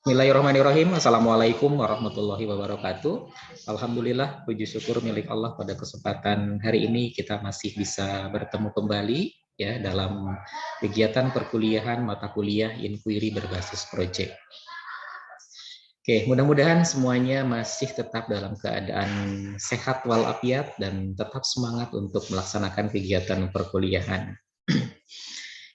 Bismillahirrahmanirrahim. Assalamualaikum warahmatullahi wabarakatuh. Alhamdulillah, puji syukur milik Allah pada kesempatan hari ini kita masih bisa bertemu kembali ya dalam kegiatan perkuliahan mata kuliah inquiry berbasis project. Oke, mudah-mudahan semuanya masih tetap dalam keadaan sehat walafiat dan tetap semangat untuk melaksanakan kegiatan perkuliahan.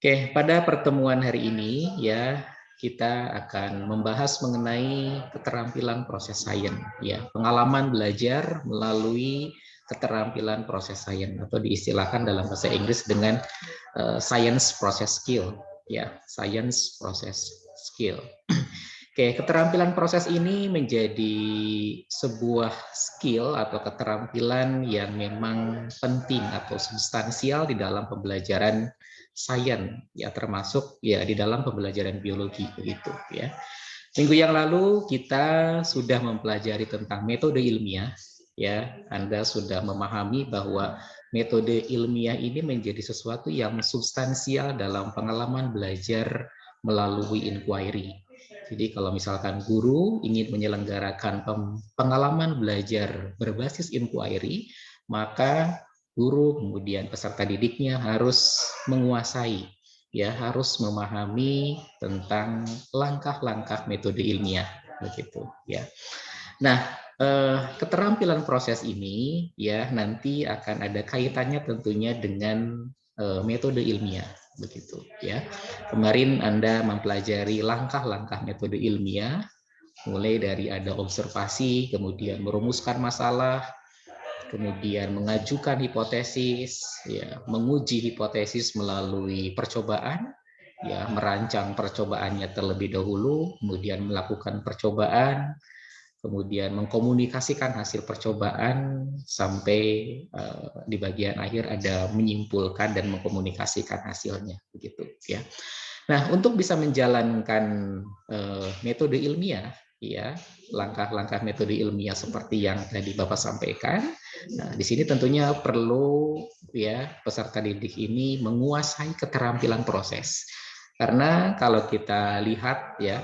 Oke, pada pertemuan hari ini ya kita akan membahas mengenai keterampilan proses sains ya, pengalaman belajar melalui keterampilan proses sains atau diistilahkan dalam bahasa Inggris dengan science process skill ya, science process skill. Oke, keterampilan proses ini menjadi sebuah skill atau keterampilan yang memang penting atau substansial di dalam pembelajaran sains, ya termasuk ya di dalam pembelajaran biologi begitu ya. Minggu yang lalu kita sudah mempelajari tentang metode ilmiah, ya. Anda sudah memahami bahwa metode ilmiah ini menjadi sesuatu yang substansial dalam pengalaman belajar melalui inquiry. Jadi kalau misalkan guru ingin menyelenggarakan pengalaman belajar berbasis inquiry, maka guru kemudian peserta didiknya harus menguasai, ya harus memahami tentang langkah-langkah metode ilmiah, begitu ya. Nah, keterampilan proses ini ya nanti akan ada kaitannya tentunya dengan metode ilmiah, begitu ya. Kemarin Anda mempelajari langkah-langkah metode ilmiah, mulai dari ada observasi, kemudian merumuskan masalah, kemudian mengajukan hipotesis, ya, menguji hipotesis melalui percobaan, ya, merancang percobaannya terlebih dahulu, kemudian melakukan percobaan, kemudian mengkomunikasikan hasil percobaan sampai di bagian akhir ada menyimpulkan dan mengkomunikasikan hasilnya, begitu ya. Nah, untuk bisa menjalankan metode ilmiah, ya langkah-langkah metode ilmiah seperti yang tadi Bapak sampaikan. Nah, di sini tentunya perlu ya peserta didik ini menguasai keterampilan proses. Karena kalau kita lihat ya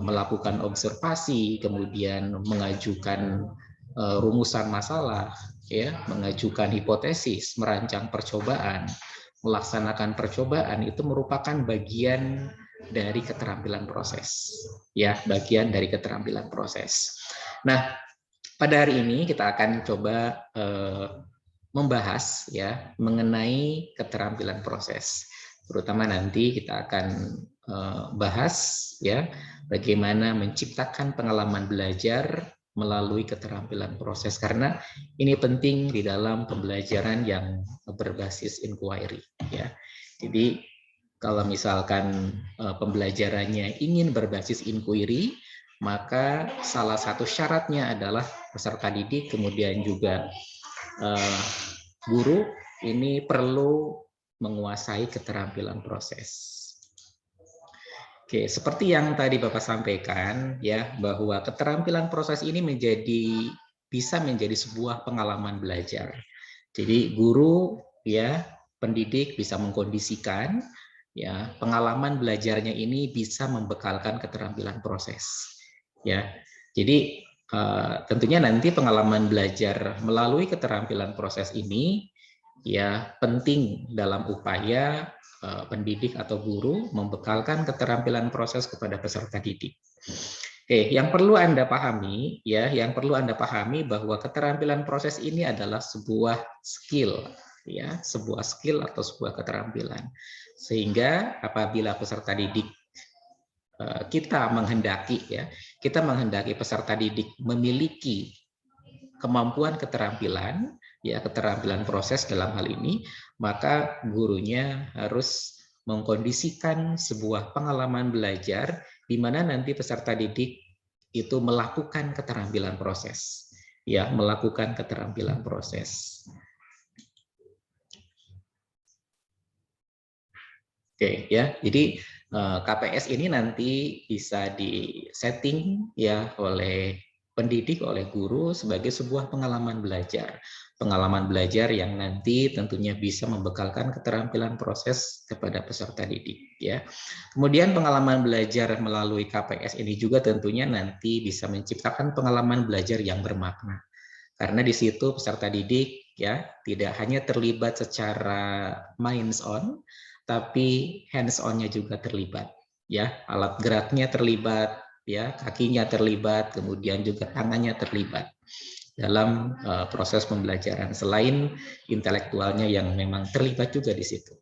melakukan observasi, kemudian mengajukan rumusan masalah, ya, mengajukan hipotesis, merancang percobaan, melaksanakan percobaan itu merupakan bagian dari keterampilan proses, ya, bagian dari keterampilan proses. Nah, pada hari ini kita akan coba membahas ya mengenai keterampilan proses. Terutama nanti kita akan bahas ya bagaimana menciptakan pengalaman belajar melalui keterampilan proses, karena ini penting di dalam pembelajaran yang berbasis inquiry ya. Jadi kalau misalkan pembelajarannya ingin berbasis inquiry, maka salah satu syaratnya adalah peserta didik kemudian juga guru ini perlu menguasai keterampilan proses. Oke, seperti yang tadi Bapak sampaikan ya, bahwa keterampilan proses ini bisa menjadi sebuah pengalaman belajar. Jadi guru ya, pendidik bisa mengkondisikan ya, pengalaman belajarnya ini bisa membekalkan keterampilan proses. Ya. Jadi tentunya nanti pengalaman belajar melalui keterampilan proses ini ya penting dalam upaya pendidik atau guru membekalkan keterampilan proses kepada peserta didik. Oke, yang perlu Anda pahami ya, yang perlu Anda pahami bahwa keterampilan proses ini adalah sebuah skill ya, sebuah skill atau sebuah keterampilan. Sehingga apabila peserta didik kita menghendaki peserta didik memiliki kemampuan keterampilan, ya keterampilan proses dalam hal ini, maka gurunya harus mengkondisikan sebuah pengalaman belajar di mana nanti peserta didik itu melakukan keterampilan proses, ya melakukan keterampilan proses. Oke, ya. Jadi KPS ini nanti bisa disetting ya oleh pendidik, oleh guru sebagai sebuah pengalaman belajar. pengalaman belajar yang nanti tentunya bisa membekalkan keterampilan proses kepada peserta didik ya. Kemudian pengalaman belajar melalui KPS ini juga tentunya nanti bisa menciptakan pengalaman belajar yang bermakna. Karena di situ peserta didik ya tidak hanya terlibat secara minds on, tapi hands on-nya juga terlibat ya, alat geraknya terlibat ya, kakinya terlibat, kemudian juga tangannya terlibat dalam proses pembelajaran, selain intelektualnya yang memang terlibat juga di situ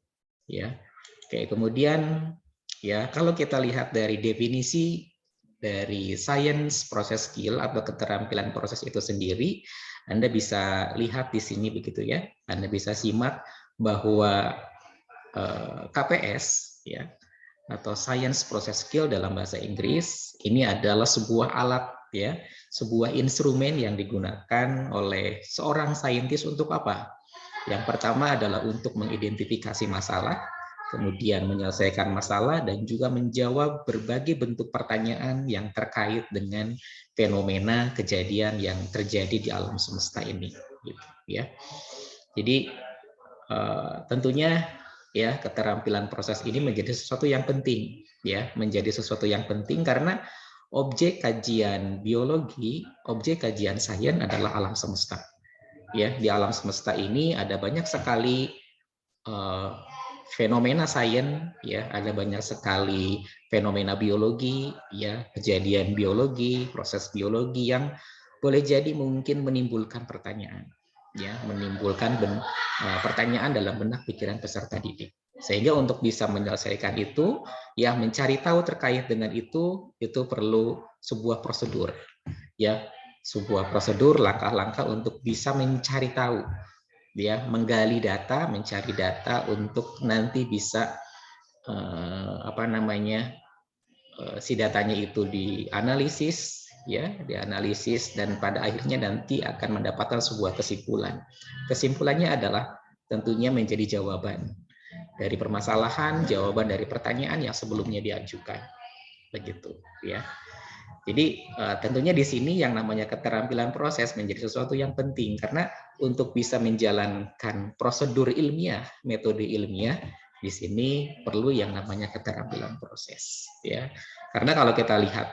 ya. Oke, kemudian ya kalau kita lihat dari definisi dari science process skill atau keterampilan proses itu sendiri, Anda bisa lihat di sini begitu ya. Anda bisa simak bahwa KPS ya atau science process skill dalam bahasa Inggris ini adalah sebuah alat ya, sebuah instrumen yang digunakan oleh seorang saintis untuk apa? Yang pertama adalah untuk mengidentifikasi masalah, kemudian menyelesaikan masalah, dan juga menjawab berbagai bentuk pertanyaan yang terkait dengan fenomena kejadian yang terjadi di alam semesta ini. Gitu, ya. Jadi tentunya ya keterampilan proses ini menjadi sesuatu yang penting, ya, menjadi sesuatu yang penting karena objek kajian biologi, objek kajian sains adalah alam semesta. Ya, di alam semesta ini ada banyak sekali fenomena sains, ya, ada banyak sekali fenomena biologi, ya, kejadian biologi, proses biologi yang boleh jadi mungkin menimbulkan pertanyaan, ya, menimbulkan pertanyaan dalam benak pikiran peserta didik. Sehingga untuk bisa menyelesaikan itu, ya, mencari tahu terkait dengan itu perlu sebuah prosedur, ya, sebuah prosedur langkah-langkah untuk bisa mencari tahu, ya, menggali data, mencari data untuk nanti bisa si datanya itu dianalisis, ya, dianalisis, dan pada akhirnya nanti akan mendapatkan sebuah kesimpulan. Kesimpulannya adalah tentunya menjadi jawaban dari permasalahan, jawaban dari pertanyaan yang sebelumnya diajukan, begitu, ya. Jadi tentunya di sini yang namanya keterampilan proses menjadi sesuatu yang penting karena untuk bisa menjalankan prosedur ilmiah, metode ilmiah, di sini perlu yang namanya keterampilan proses, ya. Karena kalau kita lihat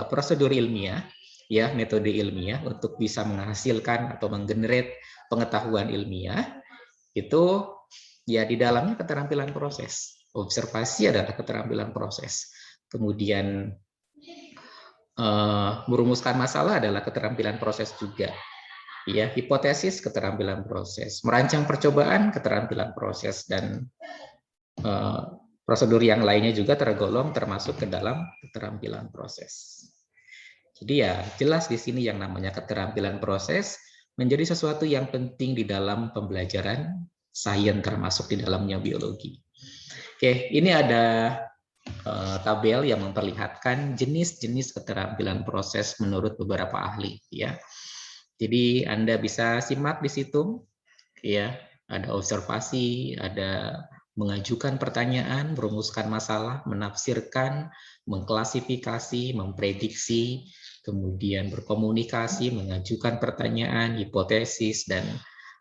prosedur ilmiah, ya, metode ilmiah untuk bisa menghasilkan atau menggenerate pengetahuan ilmiah itu ya di dalamnya keterampilan proses. Observasi adalah keterampilan proses. Kemudian merumuskan masalah adalah keterampilan proses juga, ya, hipotesis keterampilan proses, merancang percobaan keterampilan proses, dan prosedur yang lainnya juga tergolong termasuk ke dalam keterampilan proses. Jadi ya jelas di sini yang namanya keterampilan proses menjadi sesuatu yang penting di dalam pembelajaran sains termasuk di dalamnya biologi. Oke, ini ada tabel yang memperlihatkan jenis-jenis keterampilan proses menurut beberapa ahli, ya. Jadi Anda bisa simak di situ, ya. Ada observasi, ada mengajukan pertanyaan, merumuskan masalah, menafsirkan, mengklasifikasi, memprediksi, kemudian berkomunikasi, mengajukan pertanyaan, hipotesis, dan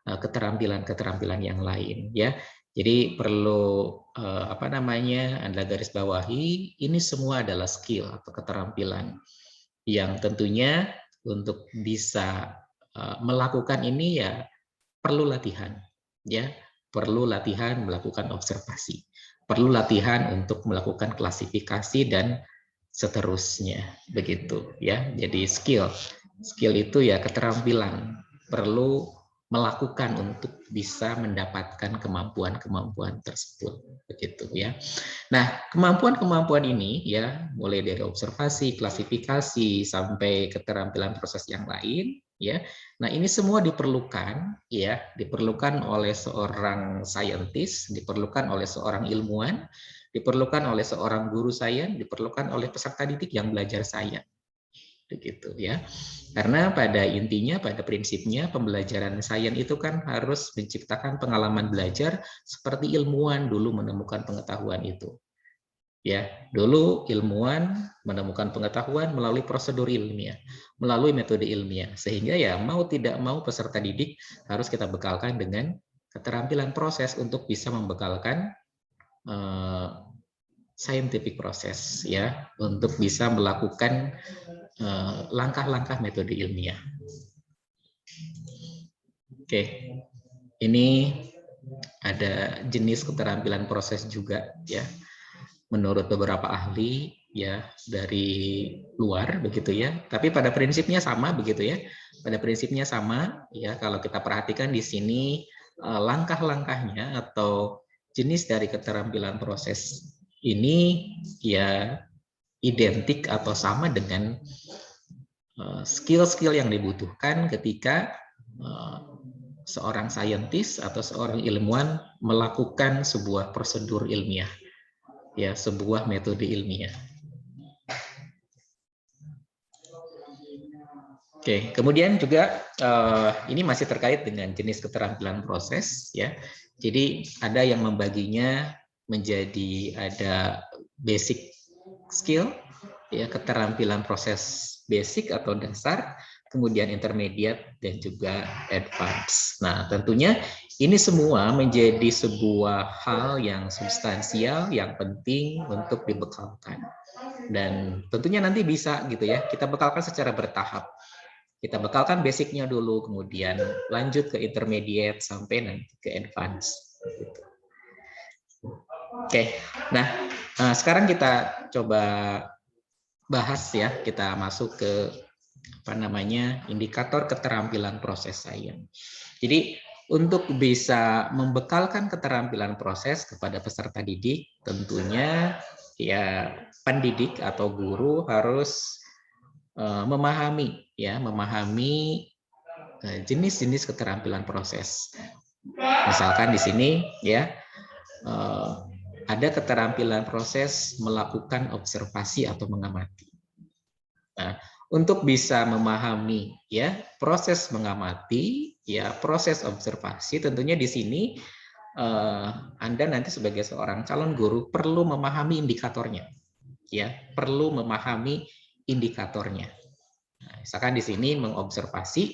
keterampilan-keterampilan yang lain, ya. Jadi perlu Anda garis bawahi, ini semua adalah skill atau keterampilan yang tentunya untuk bisa melakukan ini ya perlu latihan, ya, perlu latihan melakukan observasi, perlu latihan untuk melakukan klasifikasi dan seterusnya, begitu, ya. Jadi skill itu ya keterampilan, perlu melakukan untuk bisa mendapatkan kemampuan-kemampuan tersebut, begitu, ya. Nah, kemampuan-kemampuan ini ya mulai dari observasi, klasifikasi sampai keterampilan proses yang lain, ya. Nah, ini semua diperlukan, ya, diperlukan oleh seorang saintis, diperlukan oleh seorang ilmuwan, diperlukan oleh seorang guru sains, diperlukan oleh peserta didik yang belajar sains. Begitu, ya. Karena pada intinya, pada prinsipnya pembelajaran sains itu kan harus menciptakan pengalaman belajar seperti ilmuwan dulu menemukan pengetahuan itu. Ya, dulu ilmuwan menemukan pengetahuan melalui prosedur ilmiah, melalui metode ilmiah, sehingga ya mau tidak mau peserta didik harus kita bekalkan dengan keterampilan proses untuk bisa membekalkan scientific proses, ya, untuk bisa melakukan langkah-langkah metode ilmiah. Oke, ini ada jenis keterampilan proses juga, ya. Menurut beberapa ahli ya dari luar begitu ya, tapi pada prinsipnya sama begitu ya, pada prinsipnya sama ya. Kalau kita perhatikan di sini langkah-langkahnya atau jenis dari keterampilan proses ini ya identik atau sama dengan skill-skill yang dibutuhkan ketika seorang saintis atau seorang ilmuwan melakukan sebuah prosedur ilmiah, ya, sebuah metode ilmiah. Oke, kemudian juga ini masih terkait dengan jenis keterampilan proses, ya. Jadi ada yang membaginya menjadi ada basic skill, ya, keterampilan proses basic atau dasar, kemudian intermediate dan juga advance. Nah, tentunya ini semua menjadi sebuah hal yang substansial, yang penting untuk dibekalkan. Dan tentunya nanti bisa gitu ya, kita bekalkan secara bertahap. Kita bekalkan basicnya dulu, kemudian lanjut ke intermediate sampai nanti ke advance. Gitu. Oke, nah sekarang kita coba bahas ya, kita masuk ke apa namanya indikator keterampilan proses sains. Jadi untuk bisa membekalkan keterampilan proses kepada peserta didik, tentunya ya pendidik atau guru harus memahami ya, memahami jenis-jenis keterampilan proses. Misalkan di sini ya ada keterampilan proses melakukan observasi atau mengamati. Nah, untuk bisa memahami ya proses mengamati, ya proses observasi, tentunya di sini Anda nanti sebagai seorang calon guru perlu memahami indikatornya, ya perlu memahami indikatornya. Nah, misalkan di sini mengobservasi,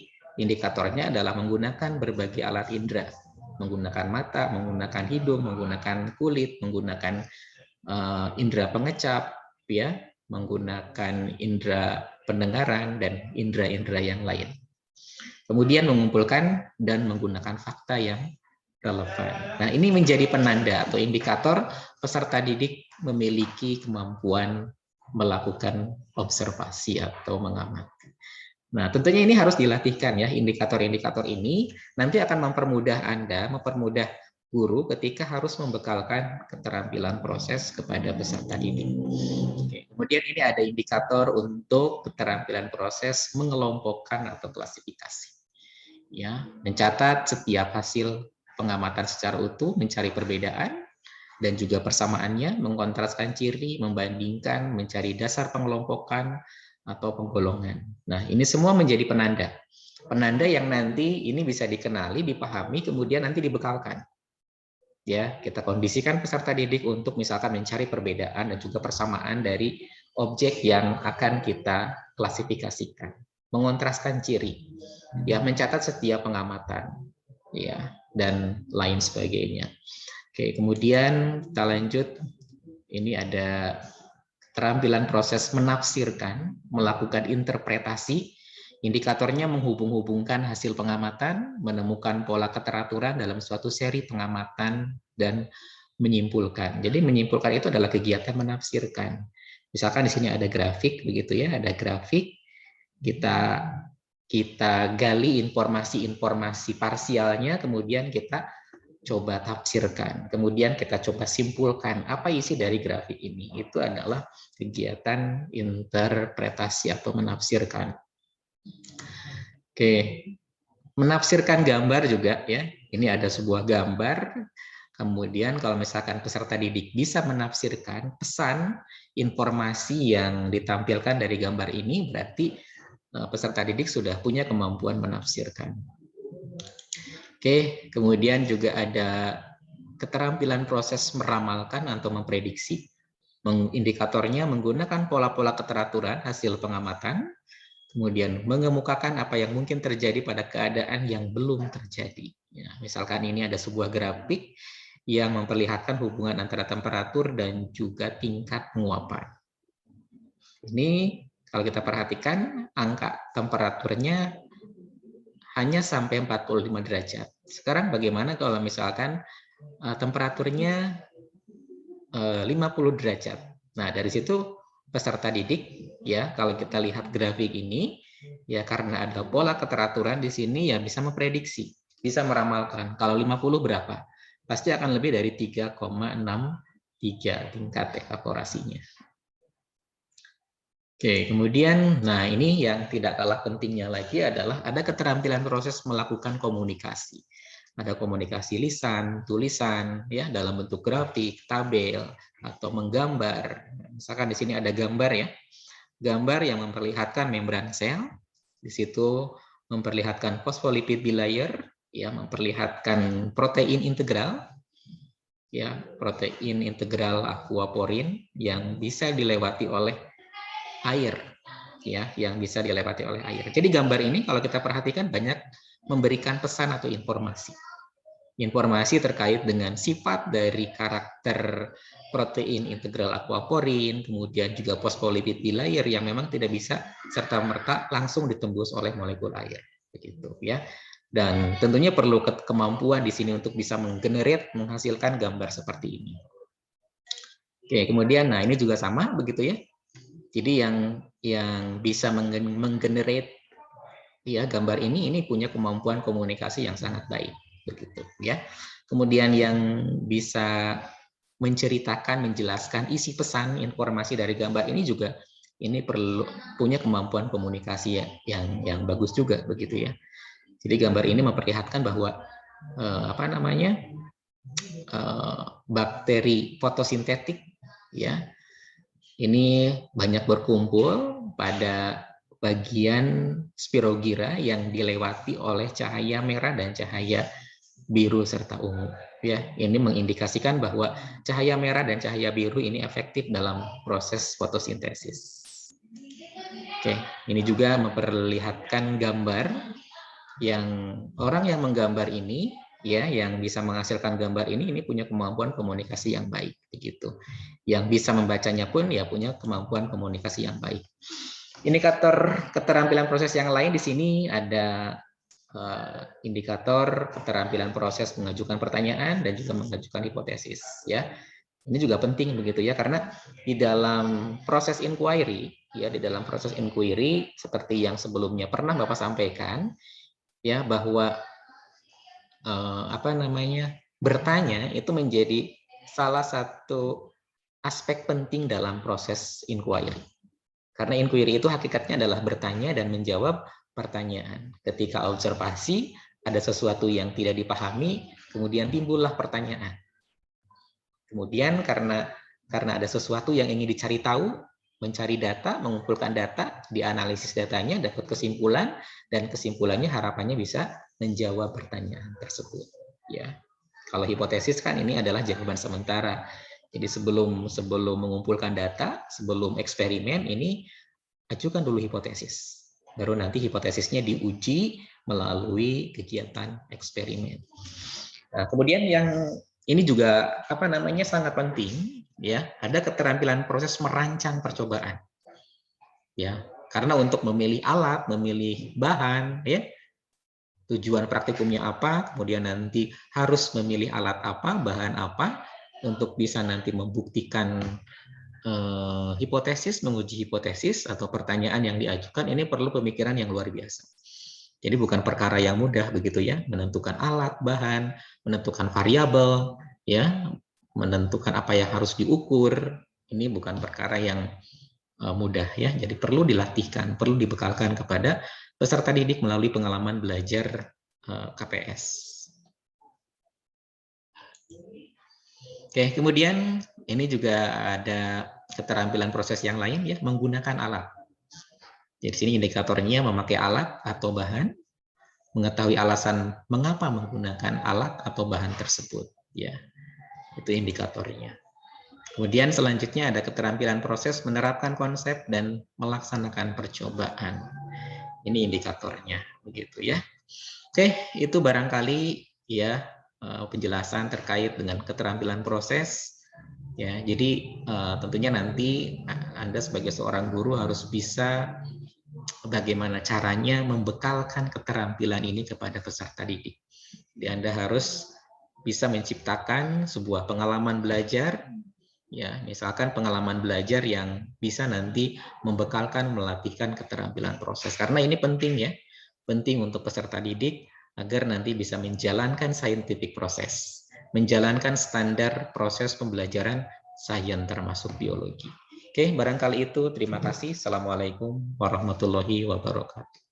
indikatornya adalah menggunakan berbagai alat indera, menggunakan mata, menggunakan hidung, menggunakan kulit, menggunakan indera pengecap, ya, menggunakan indera pendengaran dan indera-indera yang lain. Kemudian mengumpulkan dan menggunakan fakta yang relevan. Nah, ini menjadi penanda atau indikator peserta didik memiliki kemampuan melakukan observasi atau mengamati. Nah, tentunya ini harus dilatihkan ya, indikator-indikator ini nanti akan mempermudah Anda, mempermudah guru ketika harus membekalkan keterampilan proses kepada peserta didik. Oke. Kemudian ini ada indikator untuk keterampilan proses mengelompokkan atau klasifikasi. Ya, mencatat setiap hasil pengamatan secara utuh, mencari perbedaan dan juga persamaannya, mengkontraskan ciri, membandingkan, mencari dasar pengelompokan atau penggolongan. Nah, ini semua menjadi penanda. Penanda yang nanti ini bisa dikenali, dipahami, kemudian nanti dibekalkan. Ya, kita kondisikan peserta didik untuk misalkan mencari perbedaan dan juga persamaan dari objek yang akan kita klasifikasikan, mengontraskan ciri, ya, mencatat setiap pengamatan, ya, dan lain sebagainya. Oke, kemudian kita lanjut. Ini ada keterampilan proses menafsirkan, melakukan interpretasi. Indikatornya menghubung-hubungkan hasil pengamatan, menemukan pola keteraturan dalam suatu seri pengamatan, dan menyimpulkan. Jadi menyimpulkan itu adalah kegiatan menafsirkan. Misalkan di sini ada grafik, begitu ya, ada grafik, kita gali informasi-informasi parsialnya, kemudian kita coba tafsirkan, kemudian kita coba simpulkan apa isi dari grafik ini. Itu adalah kegiatan interpretasi atau menafsirkan. Oke, menafsirkan gambar juga ya. Ini ada sebuah gambar. Kemudian kalau misalkan peserta didik bisa menafsirkan pesan informasi yang ditampilkan dari gambar ini, berarti peserta didik sudah punya kemampuan menafsirkan. Oke, kemudian juga ada keterampilan proses meramalkan atau memprediksi. Indikatornya menggunakan pola-pola keteraturan hasil pengamatan, kemudian mengemukakan apa yang mungkin terjadi pada keadaan yang belum terjadi. Ya, misalkan ini ada sebuah grafik yang memperlihatkan hubungan antara temperatur dan juga tingkat penguapan. Ini kalau kita perhatikan angka temperaturnya hanya sampai 45 derajat. Sekarang bagaimana kalau misalkan temperaturnya 50 derajat. Nah, dari situ peserta didik ya, kalau kita lihat grafik ini ya, karena ada pola keteraturan di sini ya, bisa memprediksi, bisa meramalkan kalau 50 berapa. Pasti akan lebih dari 3,63 tingkat evaporasinya. Oke, kemudian nah ini yang tidak kalah pentingnya lagi adalah ada keterampilan proses melakukan komunikasi. Ada komunikasi lisan, tulisan, ya dalam bentuk grafik, tabel, atau menggambar. Misalkan di sini ada gambar ya, gambar yang memperlihatkan membran sel, di situ memperlihatkan phospholipid bilayer, ya memperlihatkan protein integral, ya protein integral aquaporin yang bisa dilewati oleh air, ya yang bisa dilewati oleh air. Jadi gambar ini kalau kita perhatikan banyak memberikan pesan atau informasi terkait dengan sifat dari karakter protein integral aquaporin, kemudian juga phospholipid bilayer yang memang tidak bisa serta-merta langsung ditembus oleh molekul air, begitu ya. Dan tentunya perlu kemampuan di sini untuk bisa menghasilkan gambar seperti ini. Oke, kemudian nah ini juga sama begitu ya. Jadi yang bisa menggenerate ya gambar ini punya kemampuan komunikasi yang sangat baik begitu ya. Kemudian yang bisa menceritakan, menjelaskan isi pesan, informasi dari gambar ini juga ini perlu punya kemampuan komunikasi ya, yang bagus juga begitu ya. Jadi gambar ini memperlihatkan bahwa bakteri fotosintetik ya ini banyak berkumpul pada bagian spirogyra yang dilewati oleh cahaya merah dan cahaya biru serta ungu. Ya, ini mengindikasikan bahwa cahaya merah dan cahaya biru ini efektif dalam proses fotosintesis. Oke, ini juga memperlihatkan gambar yang orang yang menggambar ini ya, yang bisa menghasilkan gambar ini punya kemampuan komunikasi yang baik begitu. Yang bisa membacanya pun ya punya kemampuan komunikasi yang baik. Indikator keterampilan proses yang lain di sini ada indikator keterampilan proses mengajukan pertanyaan dan juga mengajukan hipotesis ya. Ini juga penting begitu ya, karena di dalam proses inquiry ya, di dalam proses inquiry seperti yang sebelumnya pernah Bapak sampaikan ya, bahwa bertanya itu menjadi salah satu aspek penting dalam proses inquiry. Karena inquiry itu hakikatnya adalah bertanya dan menjawab pertanyaan. Ketika observasi, ada sesuatu yang tidak dipahami, kemudian timbullah pertanyaan. Kemudian karena ada sesuatu yang ingin dicari tahu, mencari data, mengumpulkan data, dianalisis datanya, dapat kesimpulan, dan kesimpulannya harapannya bisa menjawab pertanyaan tersebut. Ya, kalau hipotesis kan ini adalah jawaban sementara. Jadi sebelum mengumpulkan data, sebelum eksperimen ini ajukan dulu hipotesis. Baru nanti hipotesisnya diuji melalui kegiatan eksperimen. Nah, kemudian yang ini juga sangat penting ya, ada keterampilan proses merancang percobaan. Ya, karena untuk memilih alat, memilih bahan ya, tujuan praktikumnya apa, kemudian nanti harus memilih alat apa, bahan apa, untuk bisa nanti membuktikan hipotesis, menguji hipotesis atau pertanyaan yang diajukan, ini perlu pemikiran yang luar biasa. Jadi bukan perkara yang mudah begitu ya, menentukan alat, bahan, menentukan variabel, ya, menentukan apa yang harus diukur, ini bukan perkara yang mudah ya. Jadi perlu dilatihkan, perlu dibekalkan kepada peserta didik melalui pengalaman belajar KPS. Oke, kemudian ini juga ada keterampilan proses yang lain ya, menggunakan alat. Jadi sini indikatornya memakai alat atau bahan, mengetahui alasan mengapa menggunakan alat atau bahan tersebut ya. Itu indikatornya. Kemudian selanjutnya ada keterampilan proses menerapkan konsep dan melaksanakan percobaan. Ini indikatornya, begitu ya. Oke, itu barangkali ya penjelasan terkait dengan keterampilan proses. Ya, jadi tentunya nanti Anda sebagai seorang guru harus bisa bagaimana caranya membekalkan keterampilan ini kepada peserta didik. Jadi Anda harus bisa menciptakan sebuah pengalaman belajar, ya, misalkan pengalaman belajar yang bisa nanti membekalkan, melatihkan keterampilan proses. Karena ini penting ya, penting untuk peserta didik agar nanti bisa menjalankan scientific proses, menjalankan standar proses pembelajaran sains termasuk biologi. Oke, barangkali itu. Terima kasih. Assalamualaikum warahmatullahi wabarakatuh.